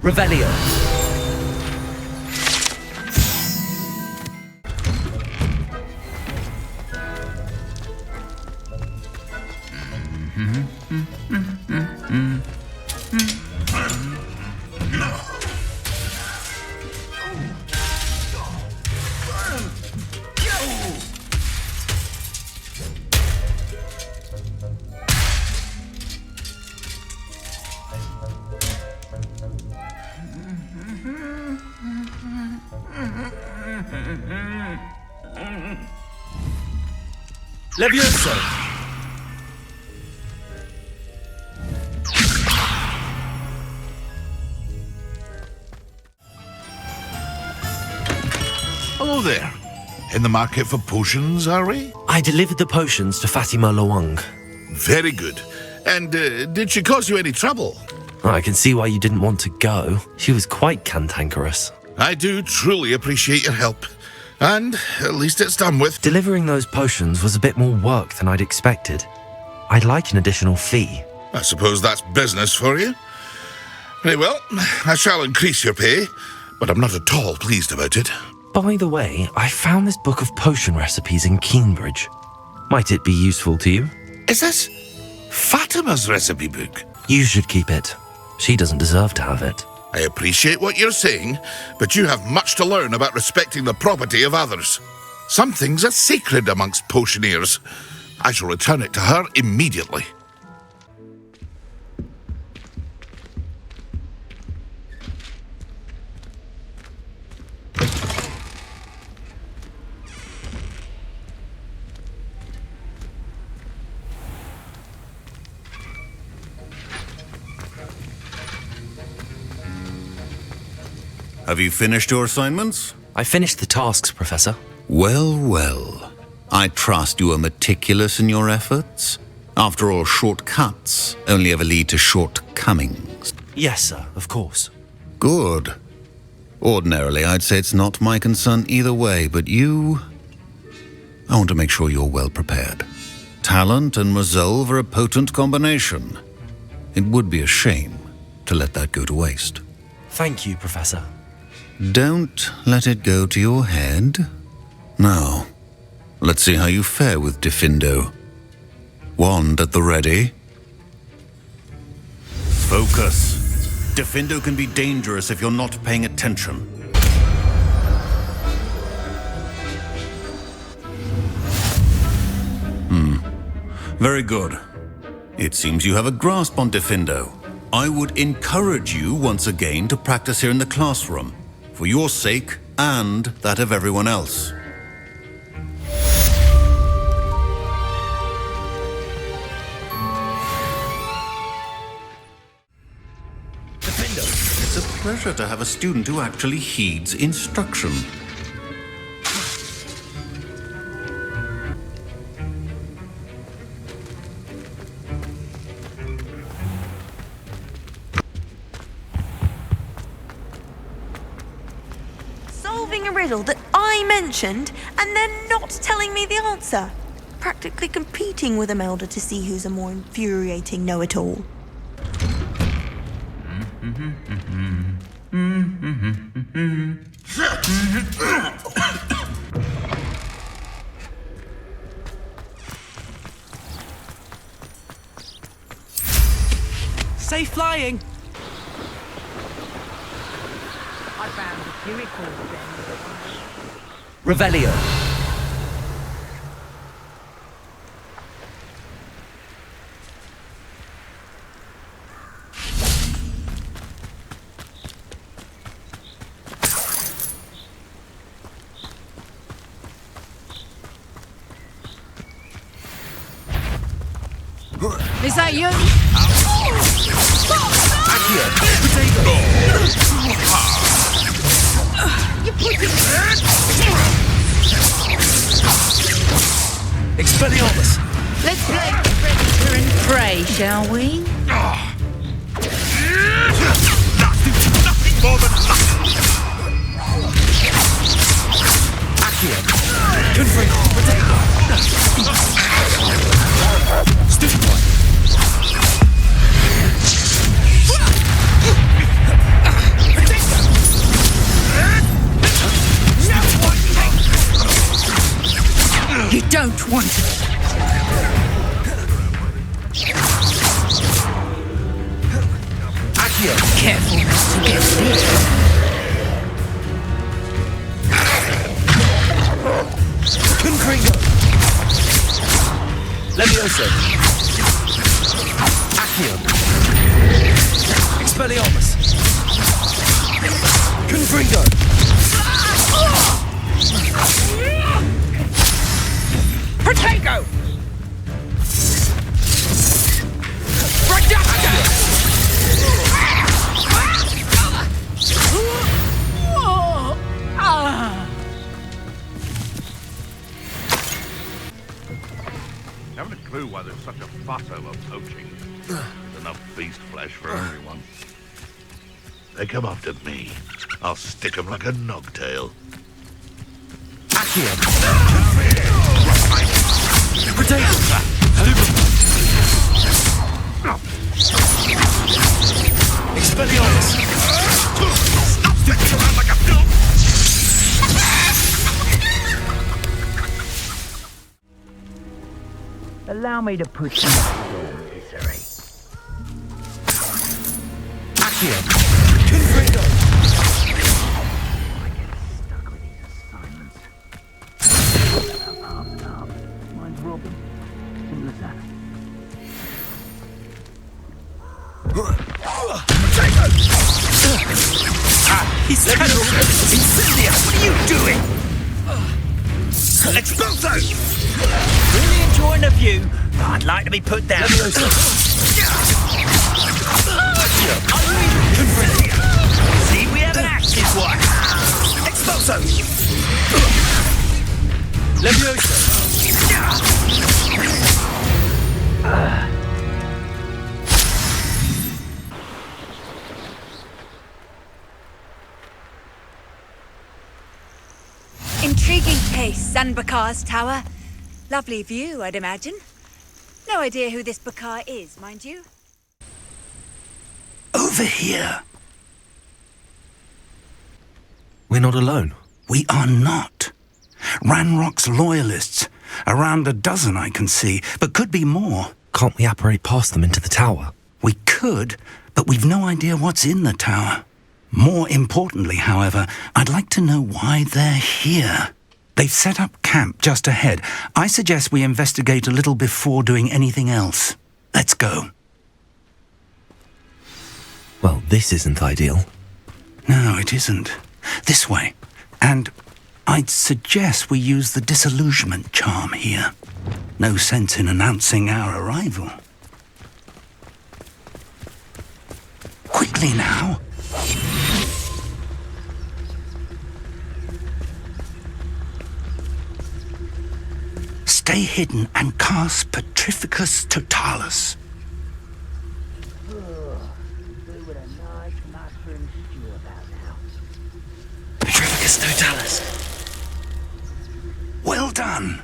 Revelio. Levioso! Hello there. In the market for potions, are we? I delivered the potions to Fatima Loang. Very good. And did she cause you any trouble? I can see why you didn't want to go. She was quite cantankerous. I do truly appreciate your help. And at least it's done with. Delivering those potions was a bit more work than I'd expected. I'd like an additional fee. I suppose that's business for you. Very well, I shall increase your pay, but I'm not at all pleased about it. By the way, I found this book of potion recipes in Cambridge. Might it be useful to you? Is this Fatima's recipe book? You should keep it. She doesn't deserve to have it. I appreciate what you're saying, but you have much to learn about respecting the property of others. Some things are sacred amongst potioneers. I shall return it to her immediately. Have you finished your assignments? I finished the tasks, Professor. Well, well. I trust you are meticulous in your efforts. After all, shortcuts only ever lead to shortcomings. Yes, sir, of course. Good. Ordinarily, I'd say it's not my concern either way, but you... I want to make sure you're well prepared. Talent and resolve are a potent combination. It would be a shame to let that go to waste. Thank you, Professor. Don't let it go to your head. Now, let's see how you fare with Diffindo. Wand at the ready. Focus. Diffindo can be dangerous if you're not paying attention. Very good. It seems you have a grasp on Diffindo. I would encourage you once again to practice here in the classroom, for your sake and that of everyone else. It's a pleasure to have a student who actually heeds instruction. Solving a riddle that I mentioned and then not telling me the answer. Practically competing with Imelda to see who's a more infuriating know-it-all. Safe flying! I found a few records then. Revelio. Is that you? You put your... Expelliarmus! Let's play Predator and Prey, shall we? Nothing more than nothing. Accio! Confront! Potato! Stupid! don't want it. Careful not to get bit. Confringo! Levioso! Accio! Expelliarmus! Confringo! Protego! Reductor! Haven't a clue why there's such a fuss over poaching. There's enough beast flesh for everyone. They come after me. I'll stick 'em like a nogtail. Accio! Potato! Expelliarmus! Stop sticking around like a filth! Allow me to put you in misery. Accio! Confringo! I get stuck with these assignments. Up. Mine's Robin. Simple as that. He's terrible! Incendia! What are you doing? Expulso! Really enjoying the view, but I'd like to be put down. Levioso! See, we have an active one. Expulso! Levioso! Intriguing case, Sanbakar's tower. Lovely view, I'd imagine. No idea who this Bakar is, mind you. Over here. We're not alone. We are not. Ranrock's loyalists. Around a dozen I can see, but could be more. Can't we apparate past them into the tower? We could, but we've no idea what's in the tower. More importantly, however, I'd like to know why they're here. They've set up camp just ahead. I suggest we investigate a little before doing anything else. Let's go. Well, this isn't ideal. No, it isn't. This way. And I'd suggest we use the disillusionment charm here. No sense in announcing our arrival. Quickly now. Stay hidden and cast Petrificus Totalis. Petrificus Totalis. Well done.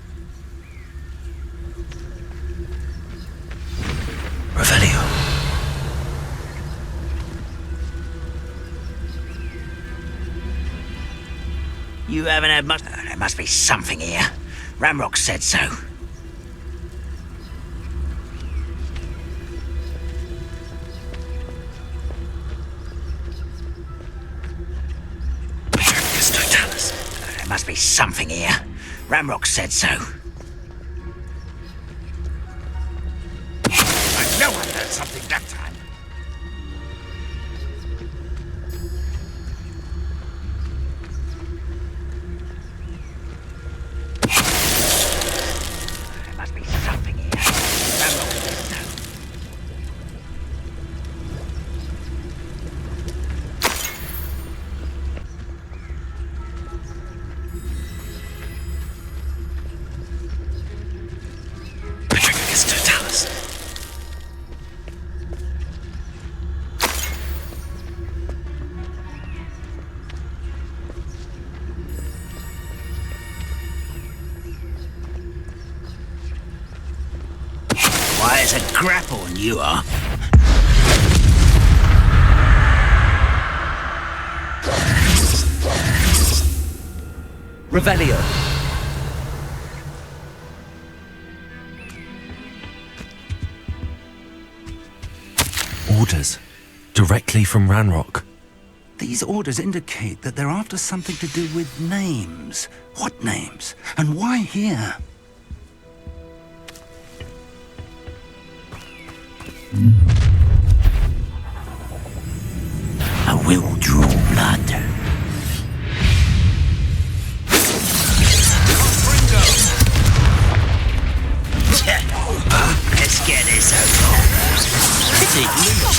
Revelio. You haven't had much. There must be something here. Ramrock said so. Petrificus Totalis. There must be something here. Ramrock said so. I know I heard something that time. There must be something here. Ramrock said so. Petrificus Totalis. Why, it's a grapple and you are. Revelio. Orders. Directly from Ranrock. These orders indicate that they're after something to do with names. What names? And why here? I will draw blood. Let's get this over. Is it loose?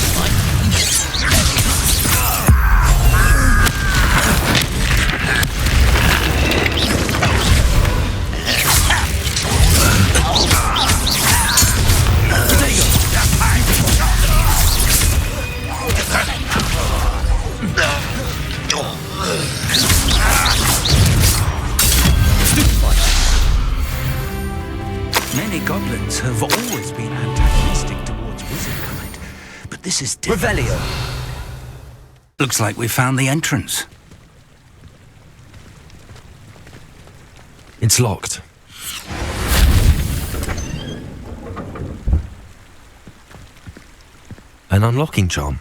Many goblins have always been antagonistic towards wizardkind, but this is different. Revelio. Looks like we found the entrance. It's locked. An unlocking charm.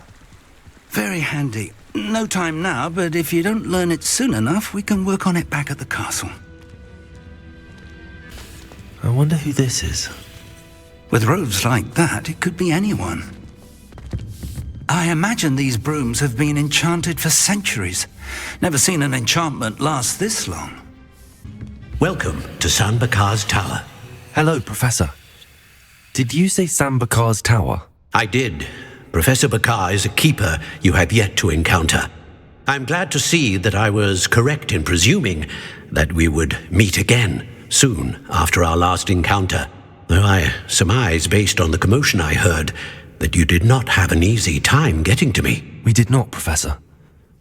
Very handy. No time now, but if you don't learn it soon enough, we can work on it back at the castle. I wonder who this is. With robes like that, it could be anyone. I imagine these brooms have been enchanted for centuries. Never seen an enchantment last this long. Welcome to Sanbakar's Tower. Hello, Professor. Did you say Sambakar's Tower? I did. Professor Bakar is a keeper you have yet to encounter. I'm glad to see that I was correct in presuming that we would meet again soon after our last encounter, though I surmise, based on the commotion I heard, that you did not have an easy time getting to me. We did not, Professor.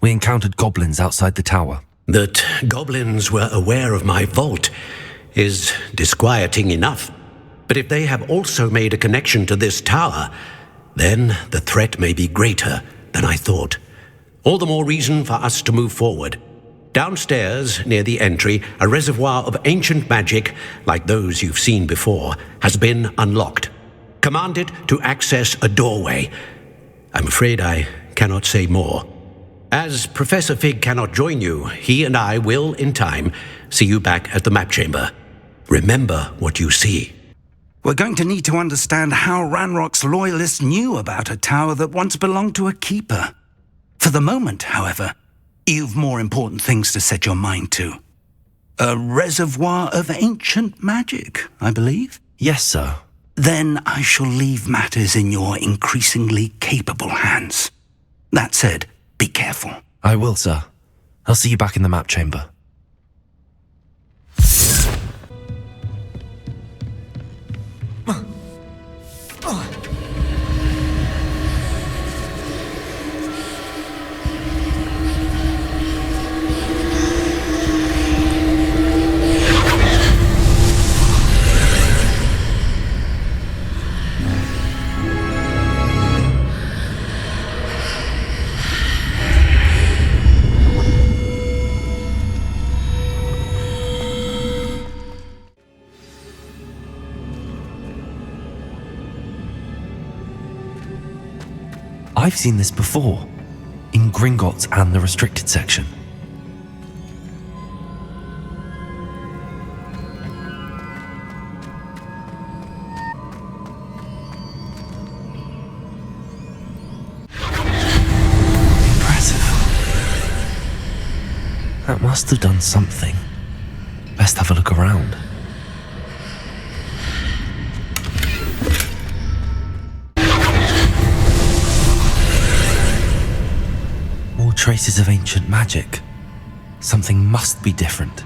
We encountered goblins outside the tower. That goblins were aware of my vault is disquieting enough. But if they have also made a connection to this tower, then the threat may be greater than I thought. All the more reason for us to move forward. Downstairs, near the entry, a reservoir of ancient magic, like those you've seen before, has been unlocked. Command it to access a doorway. I'm afraid I cannot say more. As Professor Fig cannot join you, he and I will, in time, see you back at the map chamber. Remember what you see. We're going to need to understand how Ranrock's loyalists knew about a tower that once belonged to a keeper. For the moment, however, you've more important things to set your mind to. A reservoir of ancient magic, I believe? Yes, sir. Then I shall leave matters in your increasingly capable hands. That said, be careful. I will, sir. I'll see you back in the map chamber. I've seen this before, in Gringotts and the restricted section. Impressive. That must have done something. Best have a look around. Traces of ancient magic. Something must be different.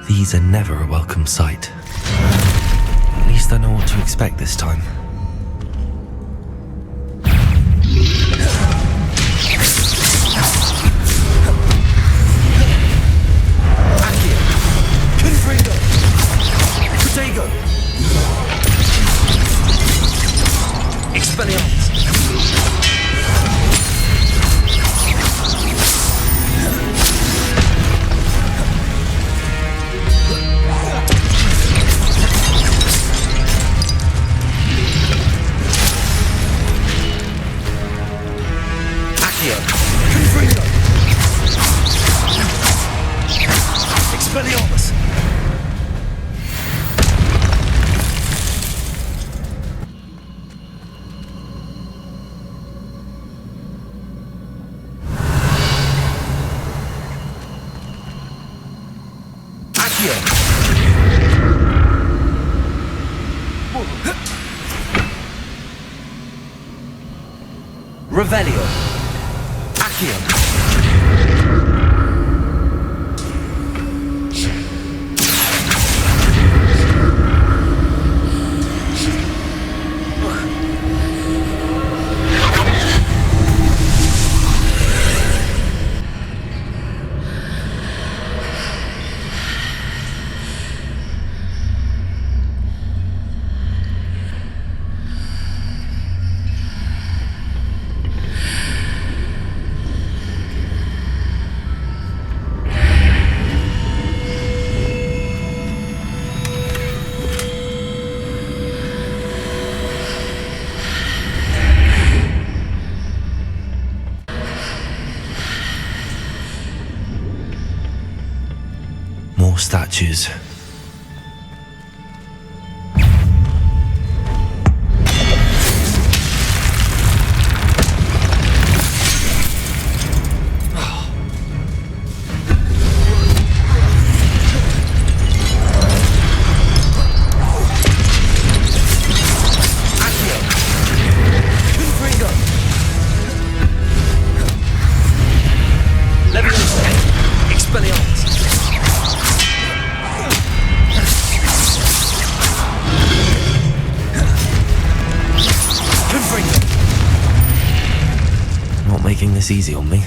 These are never a welcome sight. At least I know what to expect this time. Accio. Confringo. Expelliarmus. Revelio. Accio. More statues. Not making this easy on me.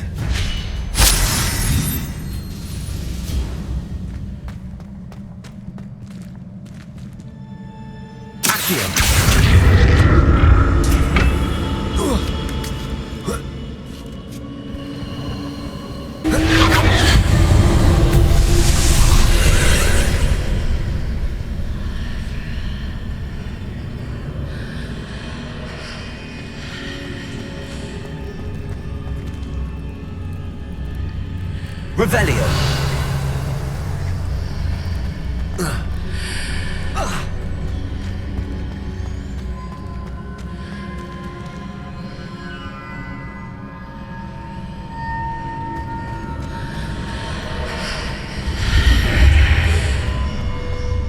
Revelio.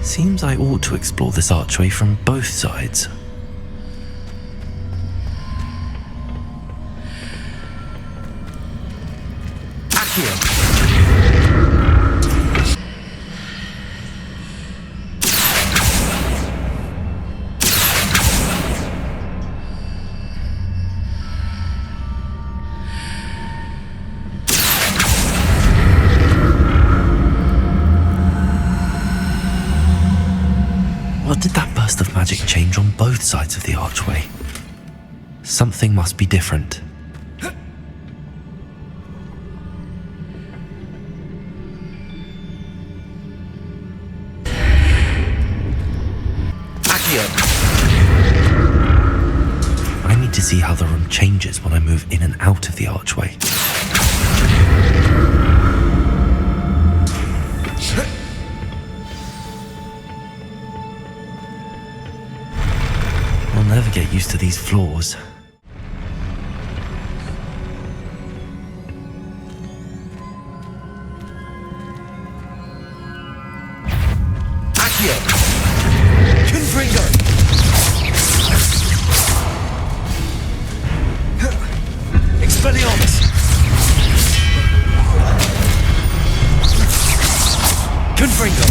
Seems I ought to explore this archway from both sides. Accio. What did that burst of magic change on both sides of the archway? Something must be different. I need to see how the room changes when I move in and out of the archway. I'll never get used to these floors. Accio! Confringo! Expelliarmus! Confringo!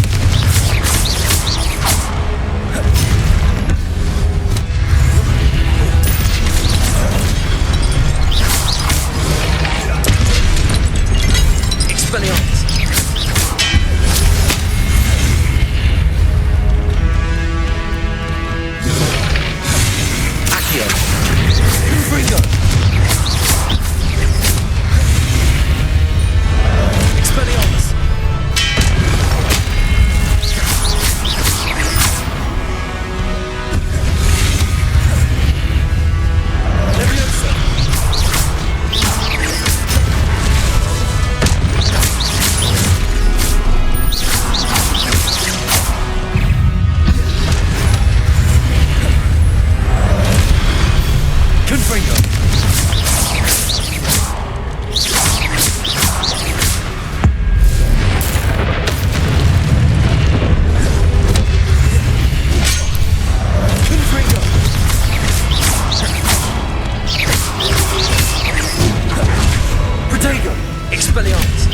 Confringo! Expelliarmus!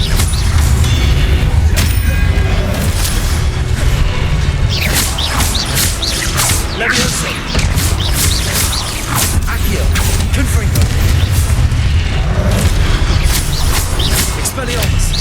Levioso! Accio! Confringo! Expelliarmus!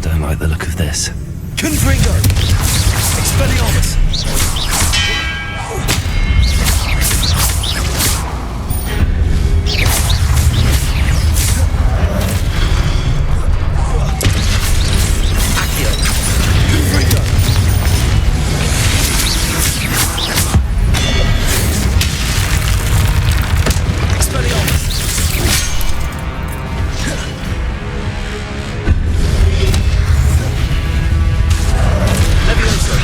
Don't like the look of this. Confringo! Expelliarmus! Accio! Confringo! Expelliarmus! Levioso!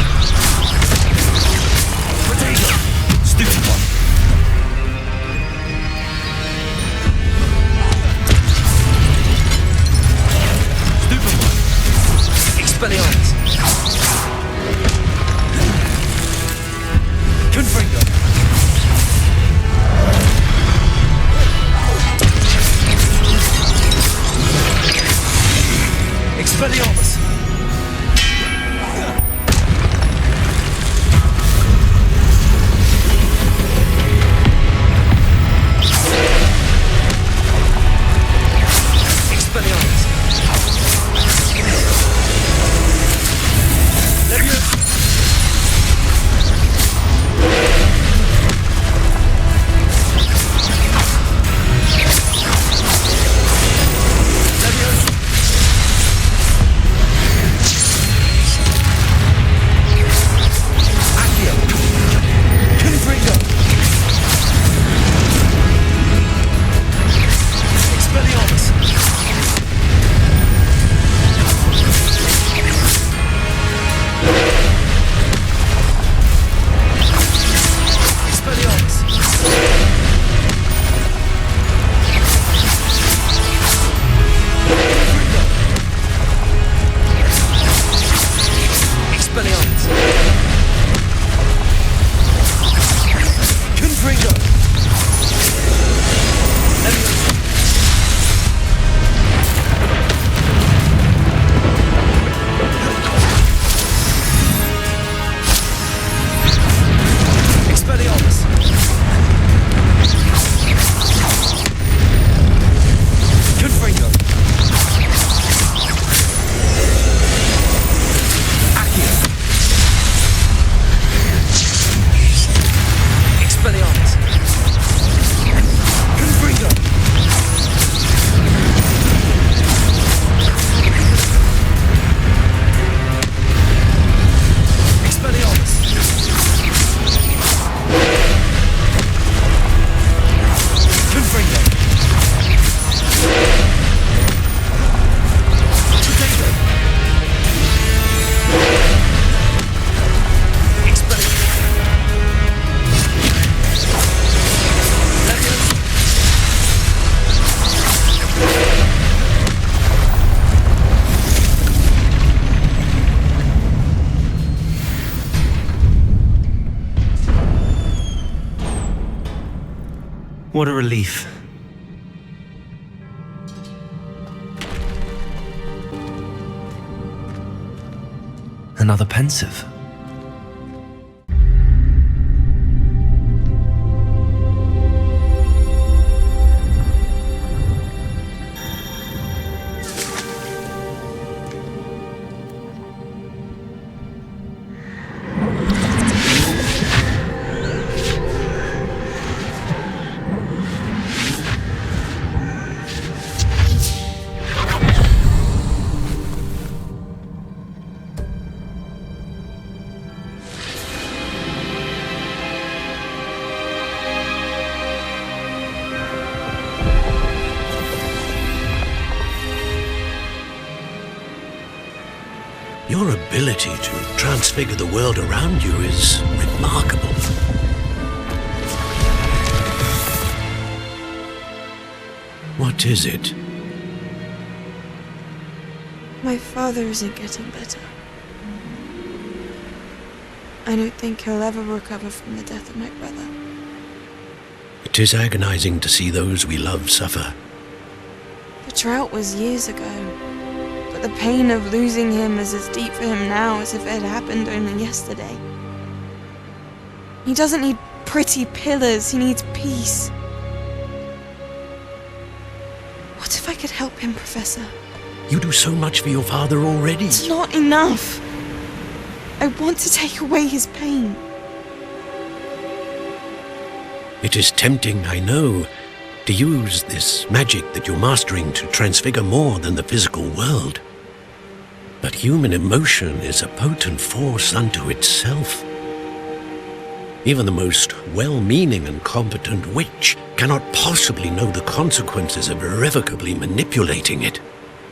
What a relief. Another pensive. Your ability to transfigure the world around you is remarkable. What is it? My father isn't getting better. I don't think he'll ever recover from the death of my brother. It is agonizing to see those we love suffer. The drought was years ago, but the pain of losing him is as deep for him now as if it had happened only yesterday. He doesn't need pretty pillars, he needs peace. What if I could help him, Professor? You do so much for your father already. It's not enough. I want to take away his pain. It is tempting, I know, to use this magic that you're mastering to transfigure more than the physical world. But human emotion is a potent force unto itself. Even the most well-meaning and competent witch cannot possibly know the consequences of irrevocably manipulating it.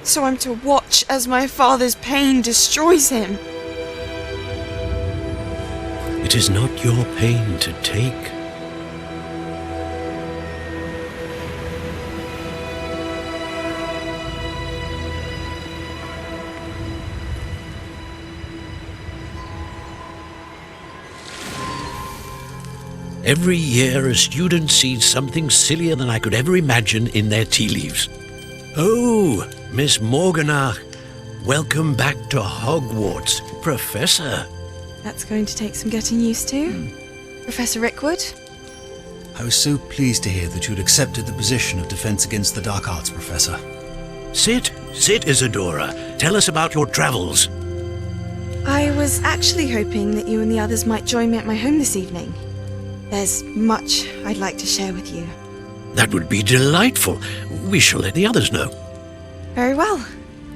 So I'm to watch as my father's pain destroys him. It is not your pain to take. Every year, a student sees something sillier than I could ever imagine in their tea leaves. Oh, Miss Morganach, welcome back to Hogwarts, Professor. That's going to take some getting used to. Professor Rickwood? I was so pleased to hear that you'd accepted the position of Defense Against the Dark Arts, Professor. Sit, Isadora. Tell us about your travels. I was actually hoping that you and the others might join me at my home this evening. There's much I'd like to share with you. That would be delightful. We shall let the others know. Very well.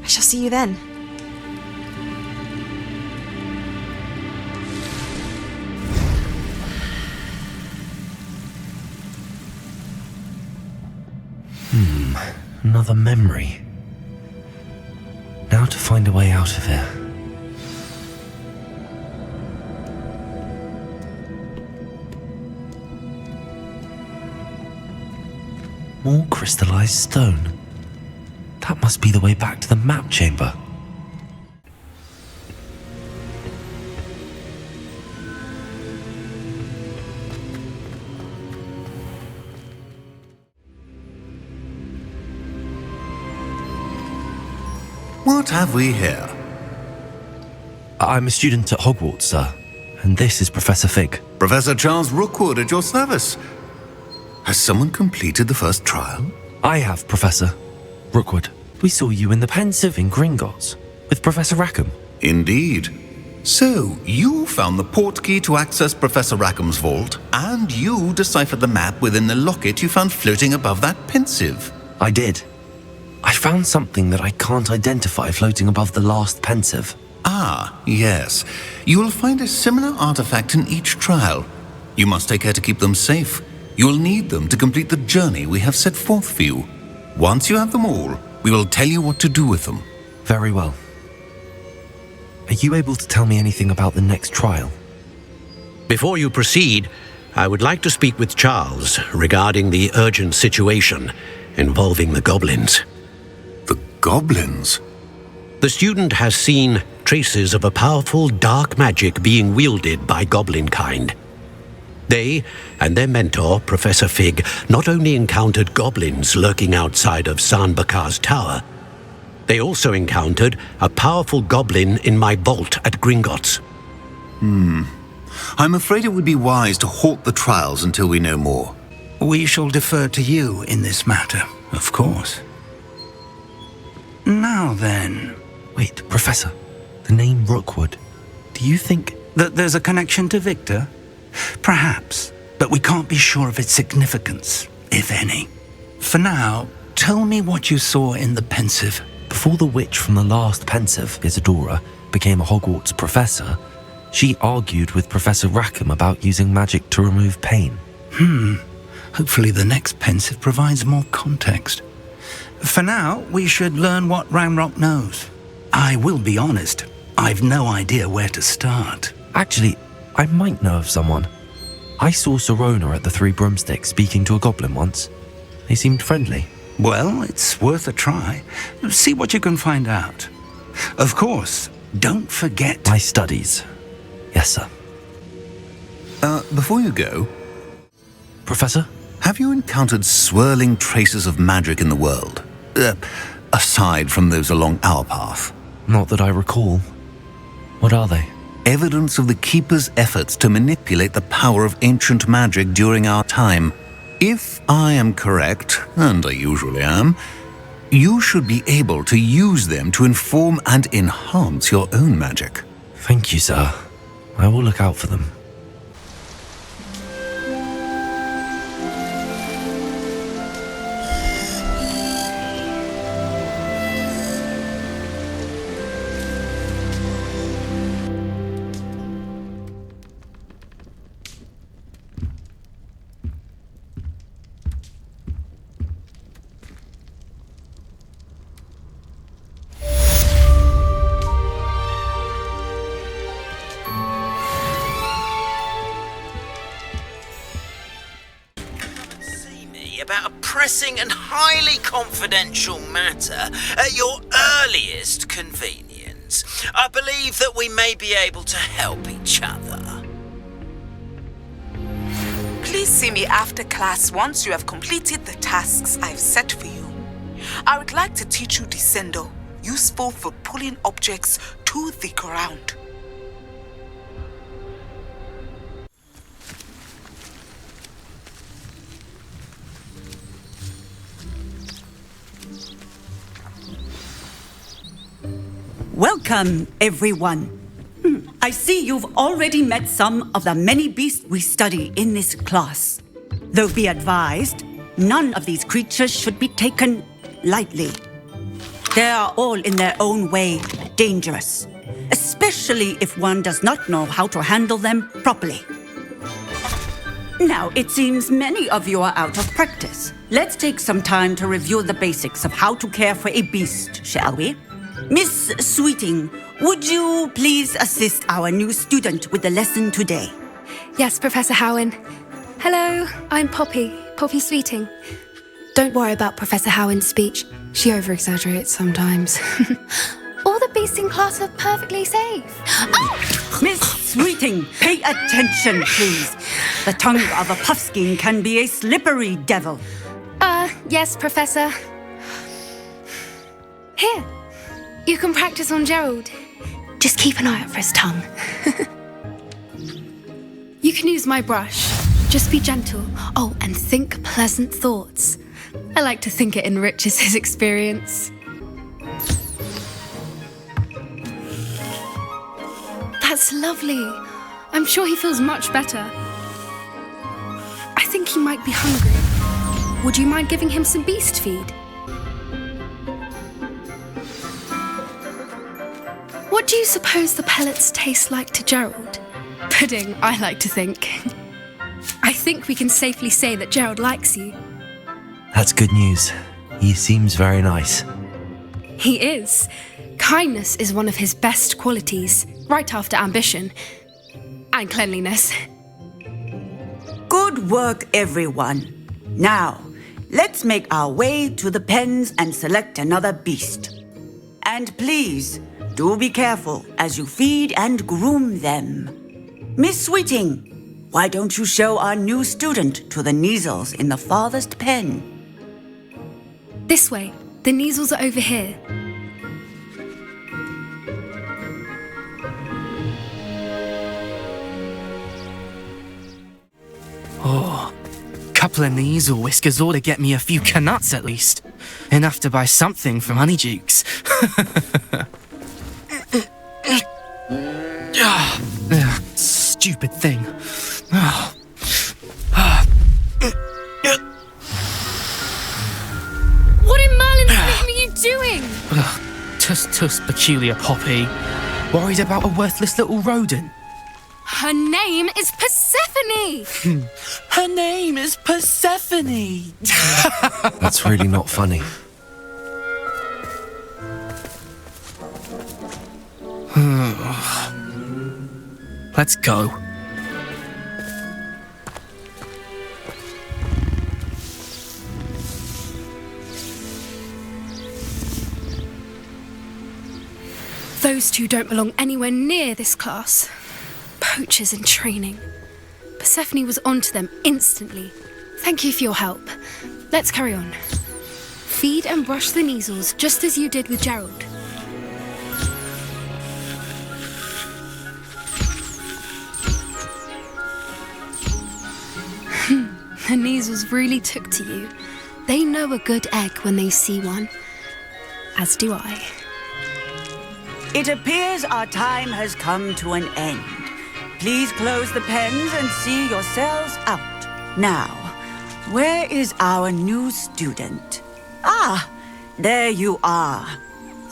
I shall see you then. Another memory. Now to find a way out of here. More crystallized stone. That must be the way back to the map chamber. What have we here? I'm a student at Hogwarts, sir, and this is Professor Fig. Professor Charles Rookwood at your service. Has someone completed the first trial? I have, Professor Rookwood. We saw you in the Pensive in Gringotts with Professor Rackham. Indeed. So, you found the portkey to access Professor Rackham's vault, and you deciphered the map within the locket you found floating above that Pensive. I did. I found something that I can't identify floating above the last Pensive. Ah, yes. You will find a similar artifact in each trial. You must take care to keep them safe. You will need them to complete the journey we have set forth for you. Once you have them all, we will tell you what to do with them. Very well. Are you able to tell me anything about the next trial? Before you proceed, I would like to speak with Charles regarding the urgent situation involving the goblins. The goblins? The student has seen traces of a powerful dark magic being wielded by goblin kind. They and their mentor, Professor Fig, not only encountered goblins lurking outside of Sanbakar's tower, they also encountered a powerful goblin in my vault at Gringotts. I'm afraid it would be wise to halt the trials until we know more. We shall defer to you in this matter, of course. Now then... Wait, Professor, the name Rookwood. Do you think... that there's a connection to Victor? Perhaps, but we can't be sure of its significance, if any. For now, tell me what you saw in the pensive. Before the witch from the last pensive, Isadora, became a Hogwarts professor, she argued with Professor Rackham about using magic to remove pain. Hopefully the next pensive provides more context. For now, we should learn what Ranrock knows. I will be honest, I've no idea where to start. Actually, I might know of someone. I saw Serona at the Three Broomsticks speaking to a goblin once. They seemed friendly. Well, it's worth a try. See what you can find out. Of course, don't forget... My studies. Yes, sir. Before you go, Professor? have you encountered swirling traces of magic in the world? Aside from those along our path. Not that I recall. What are they? Evidence of the Keeper's efforts to manipulate the power of ancient magic during our time. If I am correct, and I usually am, you should be able to use them to inform and enhance your own magic. Thank you, sir. I will look out for them. About a pressing and highly confidential matter at your earliest convenience. I believe that we may be able to help each other. Please see me after class once you have completed the tasks I've set for you. I would like to teach you Descendo, useful for pulling objects to the ground. Welcome, everyone. I see you've already met some of the many beasts we study in this class. Though be advised, none of these creatures should be taken lightly. They are all in their own way dangerous, especially if one does not know how to handle them properly. Now, it seems many of you are out of practice. Let's take some time to review the basics of how to care for a beast, shall we? Miss Sweeting, would you please assist our new student with the lesson today? Yes, Professor Howen. Hello, I'm Poppy Sweeting. Don't worry about Professor Howen's speech. She over-exaggerates sometimes. All the beasts in class are perfectly safe. Oh! Miss Sweeting, pay attention, please. The tongue of a puffskein can be a slippery devil. Yes, Professor. Here. You can practice on Gerald. Just keep an eye out for his tongue. You can use my brush. Just be gentle. Oh, and think pleasant thoughts. I like to think it enriches his experience. That's lovely. I'm sure he feels much better. I think he might be hungry. Would you mind giving him some beast feed? What do you suppose the pellets taste like to Gerald? Pudding, I like to think. I think we can safely say that Gerald likes you. That's good news. He seems very nice. He is. Kindness is one of his best qualities, right after ambition. And cleanliness. Good work, everyone. Now, let's make our way to the pens and select another beast. And please, do be careful as you feed and groom them. Miss Sweeting, why don't you show our new student to the Kneazles in the farthest pen? This way. The Kneazles are over here. Oh, couple of Kneazle whiskers ought to get me a few canuts at least. Enough to buy something from Honeydukes. Stupid thing. What in Merlin's name are you doing? Tuss peculiar Poppy. Worried about a worthless little rodent. Her name is Persephone! Her name is Persephone! That's really not funny. Let's go. Those two don't belong anywhere near this class. Poachers in training. Persephone was onto them instantly. Thank you for your help. Let's carry on. Feed and brush the Kneazles just as you did with Gerald. The Kneazles really took to you. They know a good egg when they see one. As do I. It appears our time has come to an end. Please close the pens and see yourselves out. Now, where is our new student? Ah, there you are.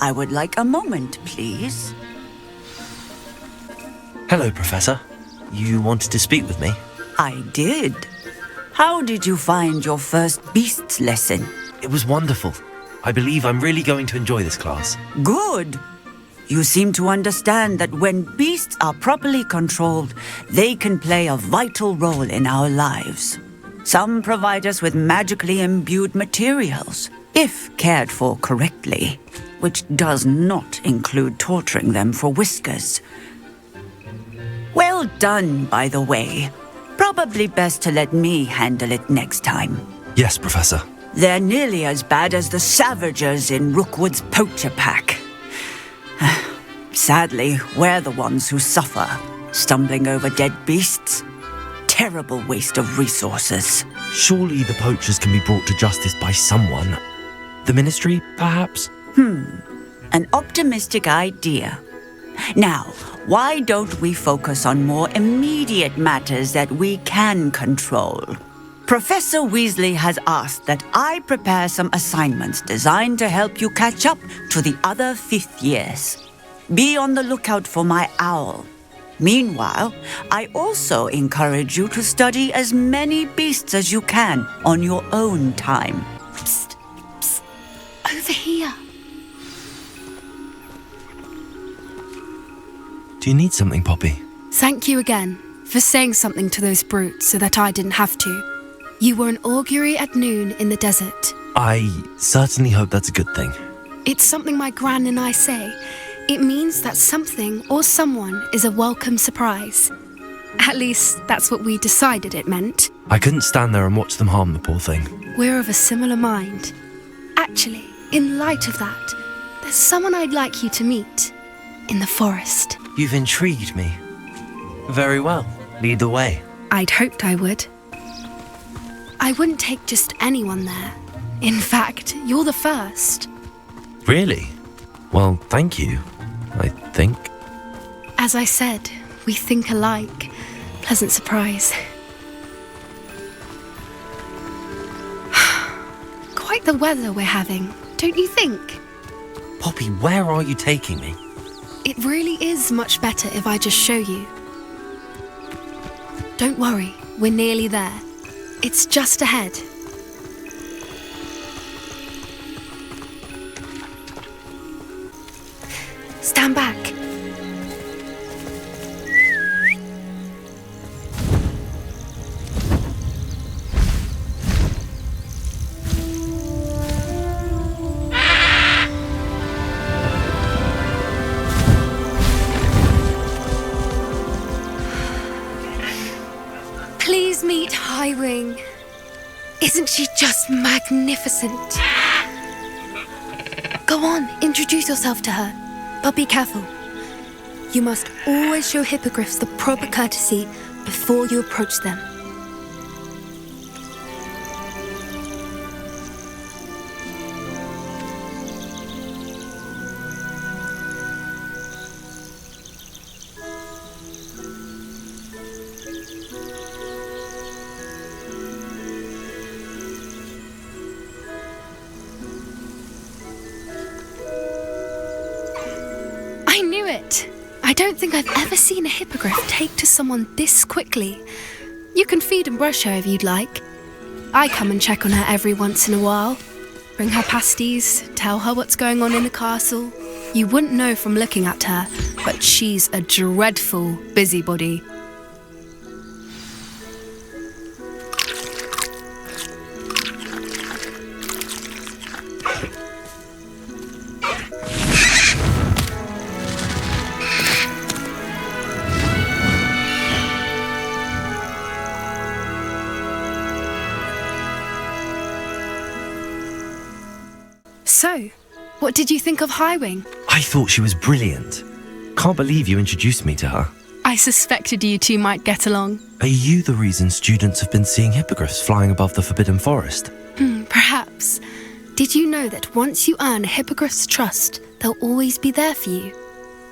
I would like a moment, please. Hello, Professor. You wanted to speak with me? I did. How did you find your first beasts lesson? It was wonderful. I believe I'm really going to enjoy this class. Good. You seem to understand that when beasts are properly controlled, they can play a vital role in our lives. Some provide us with magically imbued materials, if cared for correctly, which does not include torturing them for whiskers. Well done, by the way. Probably best to let me handle it next time. Yes, Professor. They're nearly as bad as the Savagers in Rookwood's poacher pack. Sadly, we're the ones who suffer, stumbling over dead beasts. Terrible waste of resources. Surely the poachers can be brought to justice by someone. The Ministry, perhaps? An optimistic idea. Now, why don't we focus on more immediate matters that we can control? Professor Weasley has asked that I prepare some assignments designed to help you catch up to the other 5th years. Be on the lookout for my owl. Meanwhile, I also encourage you to study as many beasts as you can on your own time. Psst, psst. Over here. Do you need something, Poppy? Thank you again for saying something to those brutes so that I didn't have to. You were an augury at noon in the desert. I certainly hope that's a good thing. It's something my gran and I say. It means that something or someone is a welcome surprise. At least, that's what we decided it meant. I couldn't stand there and watch them harm the poor thing. We're of a similar mind. Actually, in light of that, there's someone I'd like you to meet. In the forest. You've intrigued me. Very well. Lead the way. I'd hoped I would. I wouldn't take just anyone there. In fact, you're the first. Really? Well, thank you, I think. As I said, we think alike. Pleasant surprise. Quite the weather we're having, don't you think? Poppy, where are you taking me? It really is much better if I just show you. Don't worry, we're nearly there. It's just ahead. Stand back. Isn't she just magnificent? Go on, introduce yourself to her. But be careful. You must always show hippogriffs the proper courtesy before you approach them. I knew it! I don't think I've ever seen a hippogriff take to someone this quickly. You can feed and brush her if you'd like. I come and check on her every once in a while. Bring her pasties, tell her what's going on in the castle. You wouldn't know from looking at her, but she's a dreadful busybody. So, what did you think of Highwing? I thought she was brilliant. Can't believe you introduced me to her. I suspected you two might get along. Are you the reason students have been seeing hippogriffs flying above the Forbidden Forest? Perhaps. Did you know that once you earn a hippogriff's trust, they'll always be there for you?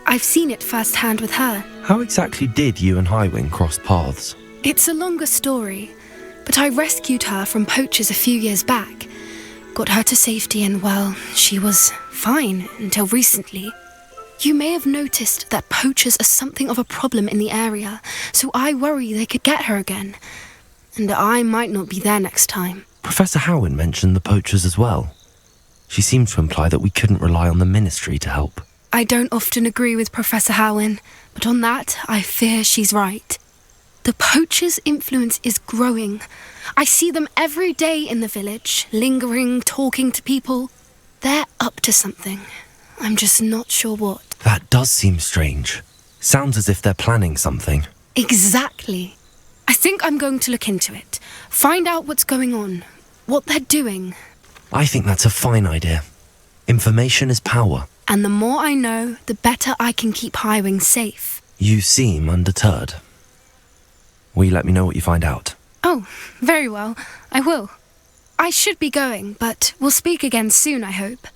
I've seen it firsthand with her. How exactly did you and Highwing cross paths? It's a longer story, but I rescued her from poachers a few years back. Got her to safety and, well, she was fine until recently. You may have noticed that poachers are something of a problem in the area, so I worry they could get her again. And I might not be there next time. Professor Howin mentioned the poachers as well. She seemed to imply that we couldn't rely on the ministry to help. I don't often agree with Professor Howin, but on that, I fear she's right. The poachers' influence is growing. I see them every day in the village, lingering, talking to people. They're up to something. I'm just not sure what. That does seem strange. Sounds as if they're planning something. Exactly. I think I'm going to look into it. Find out what's going on, what they're doing. I think that's a fine idea. Information is power. And the more I know, the better I can keep Highwing safe. You seem undeterred. Will you let me know what you find out? Oh, very well. I will. I should be going, but we'll speak again soon, I hope.